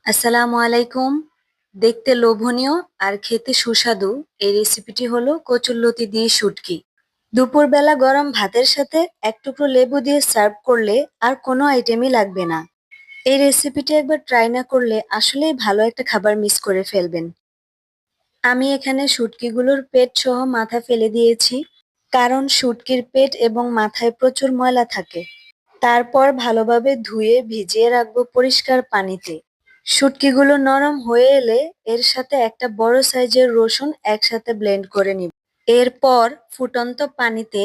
আসসালামু আলাইকুম। দেখতে লোভনীয় আর খেতে সুস্বাদু এই রেসিপিটি হলো কচুরলতি দিয়ে শুটকি। দুপুরবেলা গরম ভাতের সাথে এক টুকরো লেবু দিয়ে সার্ভ করলে আর কোনো আইটেমই লাগবে না। এই রেসিপিটি একবার ট্রাই না করলে আসলেই ভালো একটা খাবার মিস করে ফেলবেন। আমি এখানে শুটকিগুলোর পেট সহ মাথা ফেলে দিয়েছি, কারণ শুটকির পেট এবং মাথায় প্রচুর ময়লা থাকে। তারপর ভালোভাবে ধুয়ে ভিজিয়ে রাখবো পরিষ্কার পানিতে। শুটকিগুলো নরম হয়ে এলে এর সাথে একটা বড় সাইজের রসুন একসাথে ব্লেন্ড করে নিব। এরপর ফুটন্ত পানিতে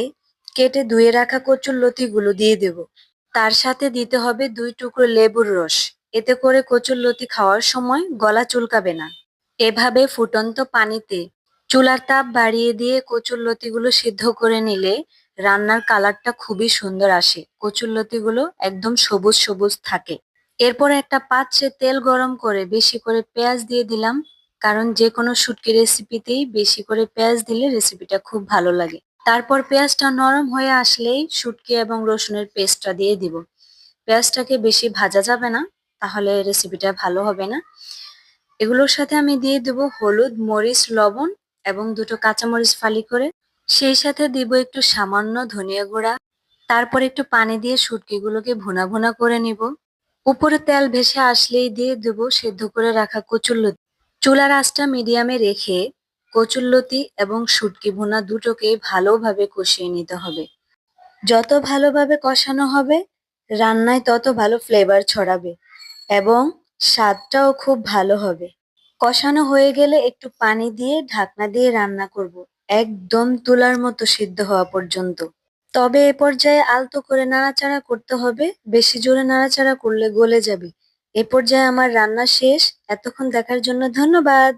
কেটে ধুয়ে রাখা কচুরলতিগুলো দিয়ে দেব। তার সাথে দিতে হবে 2 টুকরো লেবুর রস। এতে করে কচুরলতি খাওয়ার সময় গলা চুলকাবে না। এভাবে ফুটন্ত পানিতে চুলার তাপ বাড়িয়ে দিয়ে কচুরলতিগুলো সিদ্ধ করে নিলে রান্নার কালারটা খুবই সুন্দর আসে। কচুরলতিগুলো একদম সবুজ সবুজ থাকে। এরপর একটা পাত্রে তেল গরম করে বেশি করে পেঁয়াজ দিয়ে দিলাম, কারণ যে কোনো শুটকি রেসিপিতেই বেশি করে পেঁয়াজ দিলে রেসিপিটা খুব ভালো লাগে। তারপর পেঁয়াজটা নরম হয়ে আসলেই শুটকি এবং রসুনের পেস্টটা দিয়ে দিব। পেঁয়াজটাকে বেশি ভাজা যাবে না, তাহলে রেসিপিটা ভালো হবে না। এগুলোর সাথে আমি দিয়ে দেব হলুদ, মরিচ, লবণ এবং 2টো কাঁচামরিচ ফালি করে। সেই সাথে দিব একটু সামান্য ধনিয়া গুঁড়া। তারপর একটু পানি দিয়ে শুটকিগুলোকে ভুনা ভুনা করে নিব। উপরে তেল ভেসে আসলেই দিয়ে দেব সেদ্ধ করে রাখা কচুরলতি। চুলার আঁচটা মিডিয়ামে রেখে কচুরলতি এবং শুটকি ভুনা দুটোকেই ভালোভাবে কষিয়ে নিতে হবে। যত ভালোভাবে কষানো হবে রান্নায় তত ভালো ফ্লেভার ছড়াবে এবং স্বাদটাও খুব ভালো হবে। কষানো হয়ে গেলে একটু পানি দিয়ে ঢাকনা দিয়ে রান্না করব, একদম তুলার মতো সিদ্ধ হওয়া পর্যন্ত। তবে এ পর্যায়ে আলতো করে নাড়াচাড়া করতে হবে, বেশি জোরে নাড়াচাড়া করলে গলে যাবে। এ পর্যায়ে আমার রান্না শেষ। এতক্ষণ দেখার জন্য ধন্যবাদ।